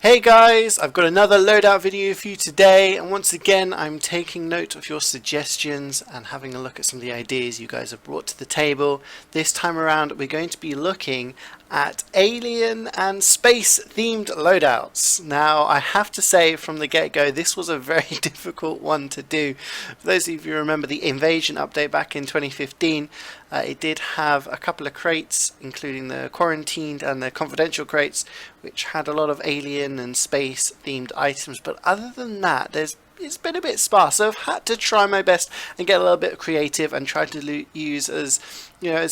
Hey guys, I've got another loadout video for you today, and once again I'm taking note of your suggestions and having a look at some of the ideas you guys have brought to the table. This time around we're going to be looking at alien and space themed loadouts. Now I have to say from the get-go this was a very difficult one to do. For those of you who remember the invasion update back in 2015, it did have a couple of crates, including the quarantined and the confidential crates, which had a lot of alien and space themed items, but other than that it's been a bit sparse, so I've had to try my best and get a little bit creative and try to use as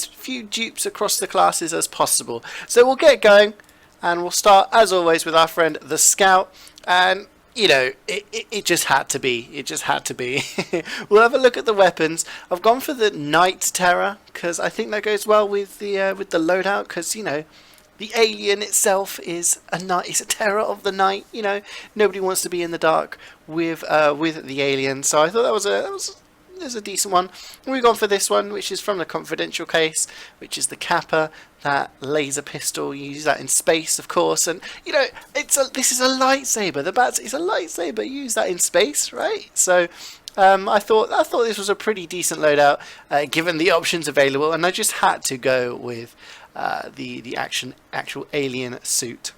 few dupes across the classes as possible. So we'll get going, and we'll start as always with our friend the Scout, and it just had to be. It just had to be. We'll have a look at the weapons. I've gone for the Night Terror because I think that goes well with the loadout, because the alien itself is a terror of the night. Nobody wants to be in the dark with the alien. So I thought that was a decent one. And we've gone for this one, which is from the confidential case, which is the Kappa, that laser pistol. You use that in space, of course, and this is a lightsaber. It's a lightsaber. You use that in space, right? So I thought this was a pretty decent loadout given the options available, and I just had to go with the actual alien suit,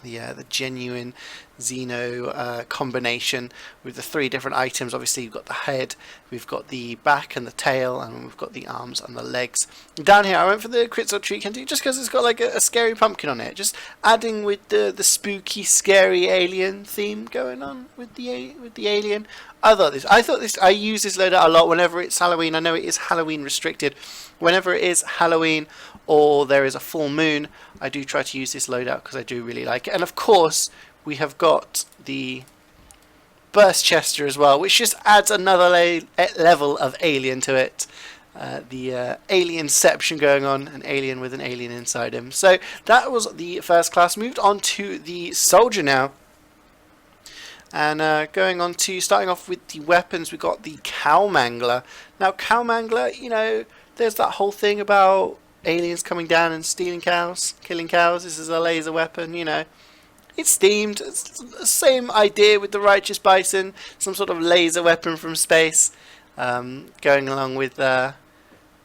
the genuine Xeno combination with the three different items. Obviously you've got the head, we've got the back and the tail, and we've got the arms and the legs. Down here I went for the Crits or Treat Candy just because it's got like a scary pumpkin on it, just adding with the spooky scary alien theme going on with the alien. I use this loadout a lot whenever it's Halloween. I know it is Halloween restricted. Whenever it is Halloween or there is a full moon, I do try to use this loadout because I do really like it. And of course we have got the Burst Chester as well, which just adds another level of alien to it. The alienception going on, an alien with an alien inside him. So that was the first class. Moved on to the soldier now. And starting off with the weapons, we got the Cowmangler. Now Cowmangler, there's that whole thing about aliens coming down and stealing cows, killing cows. This is a laser weapon, It's themed. It's the same idea with the Righteous Bison, some sort of laser weapon from space, going along with the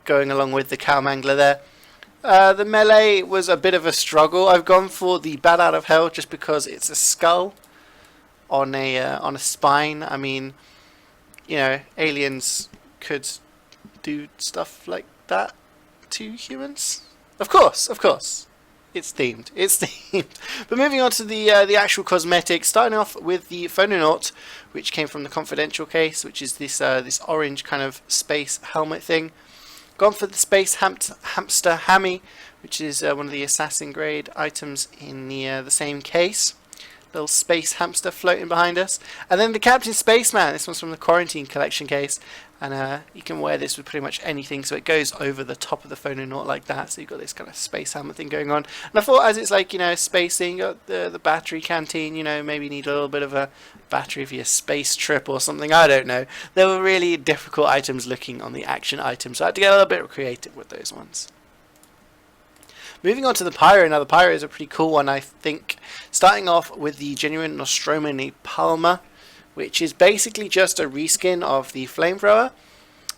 Cowmangler there. The melee was a bit of a struggle. I've gone for the Bat Out of Hell just because it's a skull on a spine. I mean, aliens could do stuff like that to humans. Of course. It's themed. But moving on to the actual cosmetics, starting off with the Phononaut, which came from the confidential case, which is this orange kind of space helmet thing. Gone for the Space Hamster Hammy, which is one of the assassin grade items in the same case. Little space hamster floating behind us. And then the Captain Spaceman. This one's from the Quarantine Collection case. And you can wear this with pretty much anything, so it goes over the top of the Phononaut like that. So you've got this kind of space helmet thing going on. And I thought, as it's like, spacing, you got the battery canteen, maybe you need a little bit of a battery for your space trip or something. I don't know. There were really difficult items looking on the action items, so I had to get a little bit creative with those ones. Moving on to the Pyro. Now the Pyro is a pretty cool one, I think. Starting off with the genuine Nostromo Napalmer, which is basically just a reskin of the Flamethrower.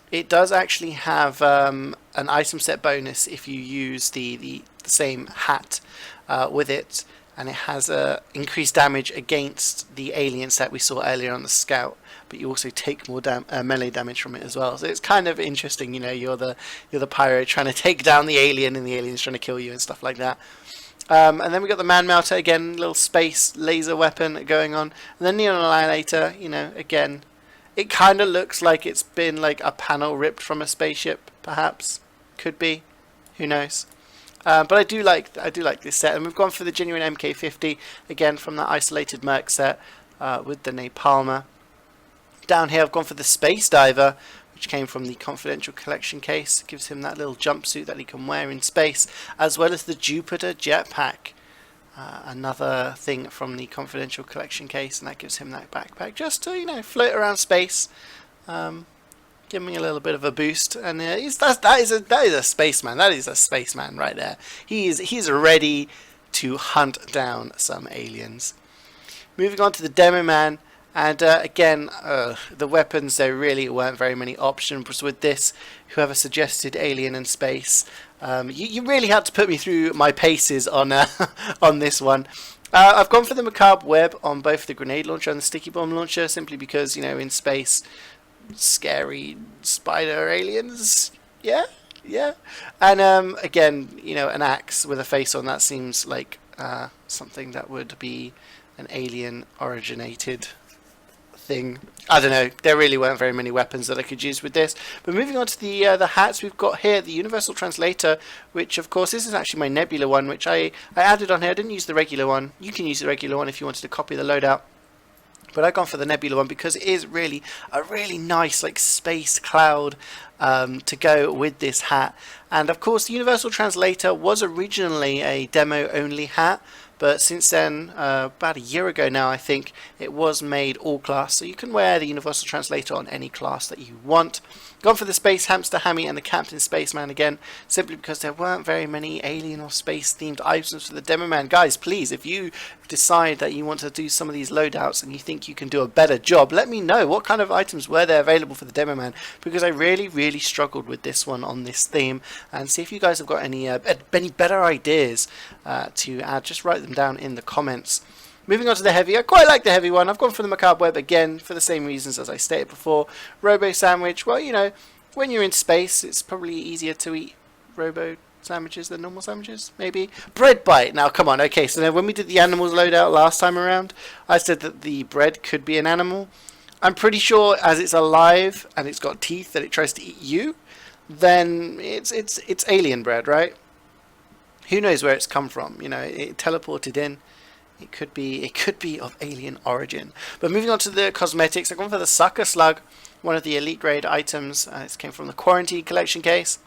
It does actually have an item set bonus if you use the same hat with it, and it has increased damage against the alien set we saw earlier on the Scout, but you also take more melee damage from it as well. So it's kind of interesting, you're the Pyro trying to take down the alien, and the alien's trying to kill you and stuff like that. And then we got the Man Melter again, little space laser weapon going on, and then Neon Annihilator. Again, it kind of looks like it's been like a panel ripped from a spaceship, perhaps. Could be, who knows. But I do like this set, and we've gone for the genuine MK50 again from that isolated Merc set with the Napalmer. Down here I've gone for the Space Diver, which came from the confidential collection case. It gives him that little jumpsuit that he can wear in space, as well as the Jupiter jetpack, another thing from the confidential collection case, and that gives him that backpack just to float around space. Give me a little bit of a boost, and that is a spaceman. That is a spaceman right there. He's ready to hunt down some aliens. Moving on to the Demoman. And again, the weapons, there really weren't very many options with this. Whoever suggested alien in space, you really had to put me through my paces on on this one. I've gone for the macabre web on both the grenade launcher and the sticky bomb launcher, simply because, you know, in space, scary spider aliens, yeah. And again, you know, an axe with a face on, that seems like something that would be an alien originated thing. I don't know, there really weren't very many weapons that I could use with this. But moving on to the hats, we've got here the Universal Translator, which of course this is actually my Nebula one, which I added on here. I didn't use the regular one. You can use the regular one if you wanted to copy the loadout, but I've gone for the Nebula one because it is really a really nice like space cloud to go with this hat. And of course the Universal Translator was originally a demo only hat, but since then, about a year ago now, I think, it was made all class, so you can wear the Universal Translator on any class that you want. Gone for the Space Hamster Hammy and the Captain Spaceman again, simply because there weren't very many alien or space themed items for the Demoman. Guys, please, if you decide that you want to do some of these loadouts and you think you can do a better job, let me know what kind of items were there available for the Demoman, because I really struggled with this one on this theme. And see if you guys have got any better ideas to add. Just write them down in the comments. Moving on to the heavy, I quite like the heavy one. I've gone for the macabre web again for the same reasons as I stated before. Robo sandwich, well, you know, when you're in space, it's probably easier to eat robo sandwiches than normal sandwiches, maybe. Bread bite, now come on, okay, so then when we did the animals loadout last time around, I said that the bread could be an animal. I'm pretty sure as it's alive and it's got teeth that it tries to eat you, then it's alien bread, right? Who knows where it's come from? You know, it teleported in. It could be of alien origin. But moving on to the cosmetics, I've gone for the Sucker Slug, one of the elite grade items. This came from the Quarantine collection case.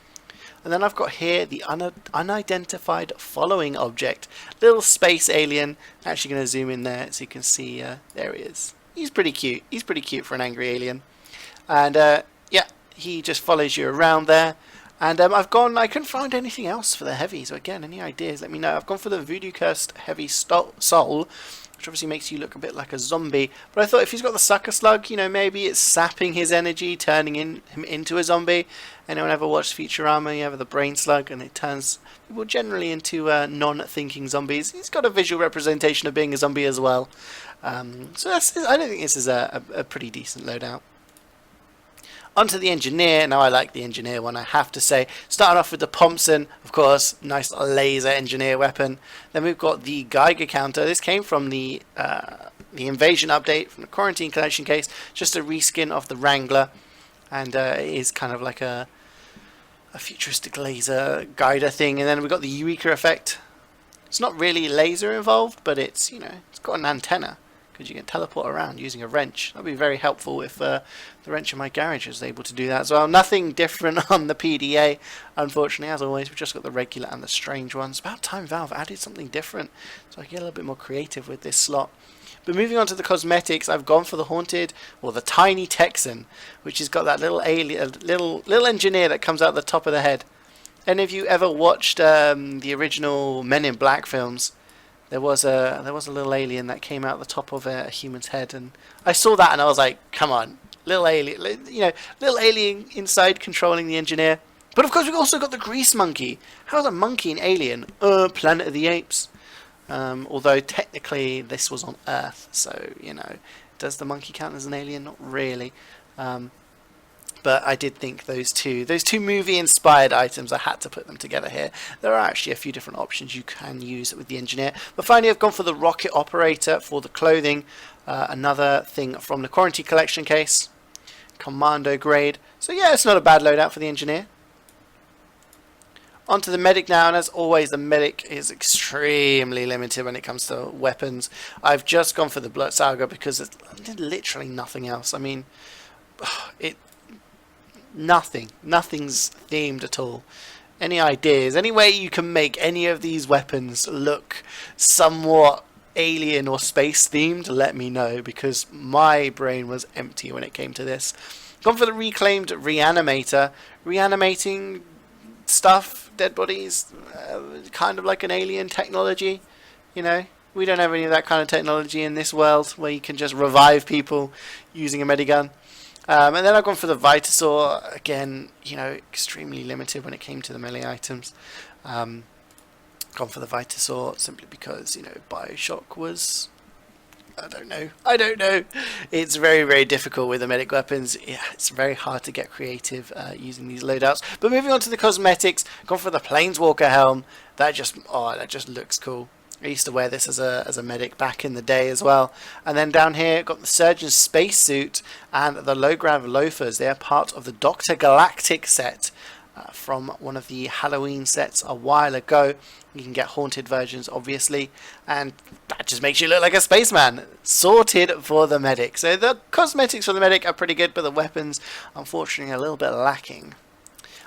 And then I've got here the unidentified following object, little space alien. Actually going to zoom in there so you can see. There he is. He's pretty cute. He's pretty cute for an angry alien. And yeah, he just follows you around there. And I couldn't find anything else for the heavy, so again, any ideas, let me know. I've gone for the Voodoo Cursed Heavy Soul, which obviously makes you look a bit like a zombie. But I thought if he's got the Sucker Slug, you know, maybe it's sapping his energy, turning him into a zombie. Anyone ever watched Futurama? You have the Brain Slug, and it turns people generally into non-thinking zombies. He's got a visual representation of being a zombie as well. So I don't think this is a pretty decent loadout. Onto the Engineer. Now I like the Engineer one, I have to say. Starting off with the Thompson, of course, nice laser Engineer weapon. Then we've got the Geiger counter. This came from the Invasion update from the Quarantine collection case. Just a reskin of the Wrangler, and it is kind of like a futuristic laser guider thing. And then we've got the Eureka effect. It's not really laser involved, but it's, you know, it's got an antenna, because you can teleport around using a wrench. That would be very helpful if the wrench in my garage is able to do that as well. Nothing different on the PDA, unfortunately. As always, we've just got the regular and the strange ones. About time Valve added something different, so I can get a little bit more creative with this slot. But moving on to the cosmetics, I've gone for the Haunted, or the Tiny Texan, which has got that little alien, little engineer that comes out the top of the head. Any of you ever watched the original Men in Black films? There was a little alien that came out the top of a human's head, and I saw that and I was like, come on, little alien, you know, little alien inside controlling the Engineer. But of course we've also got the Grease Monkey. How's a monkey an alien? Planet of the Apes. Although technically this was on Earth, so, you know, does the monkey count as an alien? Not really. But I did think those two movie-inspired items, I had to put them together here. There are actually a few different options you can use with the Engineer. But finally, I've gone for the Rocket Operator for the clothing. Another thing from the Quarantine collection case. Commando grade. So yeah, it's not a bad loadout for the Engineer. Onto the Medic now, and as always, the Medic is extremely limited when it comes to weapons. I've just gone for the Blood Saga because there's literally nothing else. I mean, nothing's themed at all. Any ideas? Any way you can make any of these weapons look somewhat alien or space themed? Let me know, because my brain was empty when it came to this. Gone for the Reclaimed Reanimator. Reanimating stuff, dead bodies, kind of like an alien technology, you know. We don't have any of that kind of technology in this world where you can just revive people using a medigun. And then I've gone for the Vitasaur. Again, you know, extremely limited when it came to the melee items. Gone for the Vitasaur simply because, you know, Bioshock was... I don't know. It's very, very difficult with the medic weapons. Yeah, it's very hard to get creative using these loadouts. But moving on to the cosmetics, gone for the Planeswalker helm. That just looks cool. I used to wear this as a medic back in the day as well. And then down here, got the Surgeon's spacesuit and the low grav loafers. They are part of the Dr. Galactic set from one of the Halloween sets a while ago. You can get haunted versions, obviously, and that just makes you look like a spaceman. Sorted for the medic. So the cosmetics for the medic are pretty good, but the weapons, unfortunately, are a little bit lacking.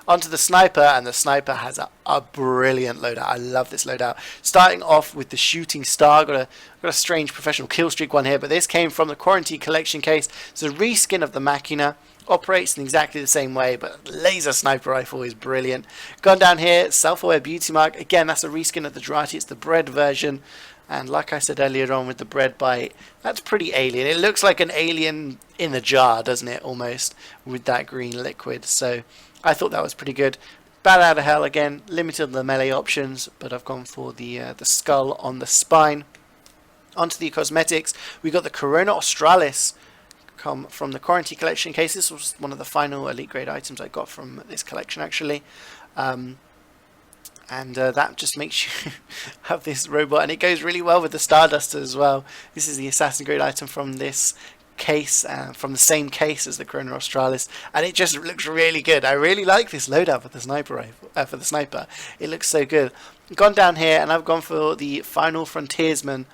Onto the sniper, and the sniper has a brilliant loadout. I love this loadout. Starting off with the shooting star. Got a strange professional kill streak one here, but this came from the Quarantine Collection case. It's a reskin of the Machina. Operates in exactly the same way, but laser sniper rifle is brilliant. Gone down here, self-aware beauty mark. Again, that's a reskin of the Durati. It's the bread version, and like I said earlier on with the bread bite, that's pretty alien. It looks like an alien in a jar, doesn't it, almost, with that green liquid. So I thought that was pretty good. Bat out of hell again, limited on the melee options, but I've gone for the skull on the spine. Onto the cosmetics, we got the Corona Australis. Come from the Quarantine Collection case. This was one of the final elite grade items I got from this collection, actually, and that just makes you have this robot, and it goes really well with the Starduster as well. This is the assassin grade item from this case, from the same case as the Corona Australis, and it just looks really good. I really like this loadout for the sniper rifle, for the sniper. It looks so good. Gone down here, and I've gone for the Final Frontiersman,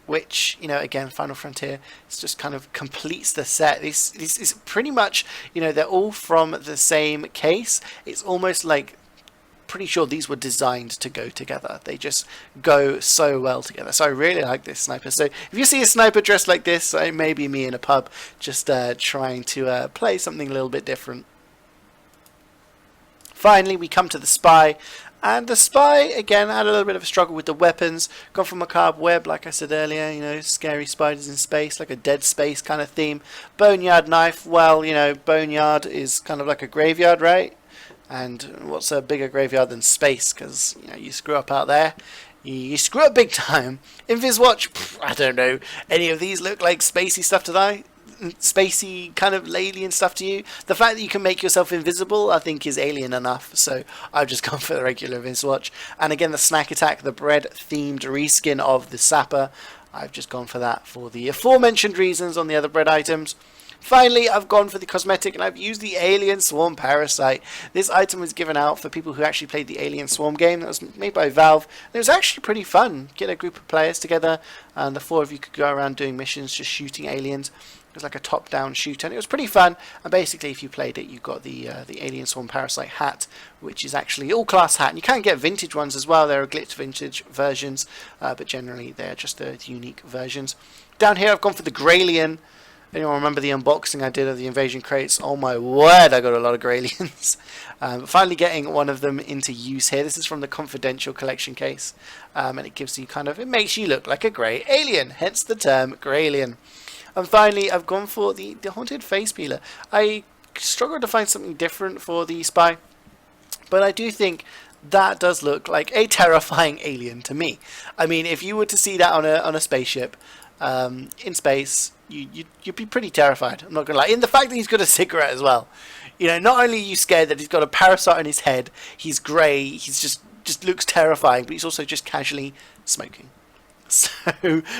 which, you know, again, Final Frontier, it's just kind of completes the set. This is pretty much, you know, they're all from the same case. It's almost like, pretty sure these were designed to go together. They just go so well together. So I really like this sniper. So if you see a sniper dressed like this, it may be me in a pub just trying to play something a little bit different. Finally, we come to the Spy. And the Spy, again, had a little bit of a struggle with the weapons. Gone for Macabre Web, like I said earlier, you know, scary spiders in space, like a Dead Space kind of theme. Boneyard Knife, well, you know, Boneyard is kind of like a graveyard, right? And what's a bigger graveyard than space? Because, you know, you screw up out there, you screw up big time. Inviswatch, I don't know. Any of these look like spacey stuff to die? Spacey kind of alien stuff to you. The fact that you can make yourself invisible, I think, is alien enough, so I've just gone for the regular Inviswatch. And again, the Snack Attack, the bread themed reskin of the Sapper, I've just gone for that for the aforementioned reasons on the other bread items. Finally, I've gone for the cosmetic, and I've used the Alien Swarm Parasite. This item was given out for people who actually played the Alien Swarm game that was made by Valve. And it was actually pretty fun. Get a group of players together, and the four of you could go around doing missions, just shooting aliens. It was like a top-down shooter, and it was pretty fun. And basically, if you played it, you got the Alien Swarm Parasite hat, which is actually all-class hat. And you can get vintage ones as well. There are glitch vintage versions, but generally they're just the unique versions. Down here, I've gone for the Graylian. Anyone remember the unboxing I did of the Invasion crates? Oh my word, I got a lot of Graylians. Finally getting one of them into use here. This is from the Confidential Collection case, and it gives you kind of, it makes you look like a grey alien, hence the term Graylian. And finally, I've gone for the Haunted Face Peeler. I struggled to find something different for the Spy, but I do think that does look like a terrifying alien to me. I mean, if you were to see that on a spaceship in space, you'd be pretty terrified. I'm not gonna lie. In the fact that he's got a cigarette as well, you know, not only are you scared that he's got a parasite on his head, he's grey, he's just looks terrifying, but he's also just casually smoking. So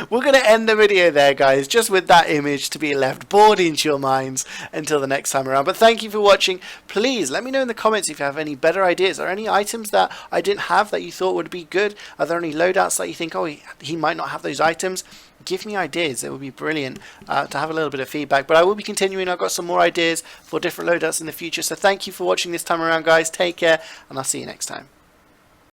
we're going to end the video there, guys, just with that image to be left bored into your minds until the next time around. But thank you for watching. Please let me know in the comments if you have any better ideas. Are there any items that I didn't have that you thought would be good? Are there any loadouts that you think, oh, he might not have those items? Give me ideas. It would be brilliant to have a little bit of feedback. But I will be continuing. I've got some more ideas for different loadouts in the future. So thank you for watching this time around, guys. Take care, and I'll see you next time.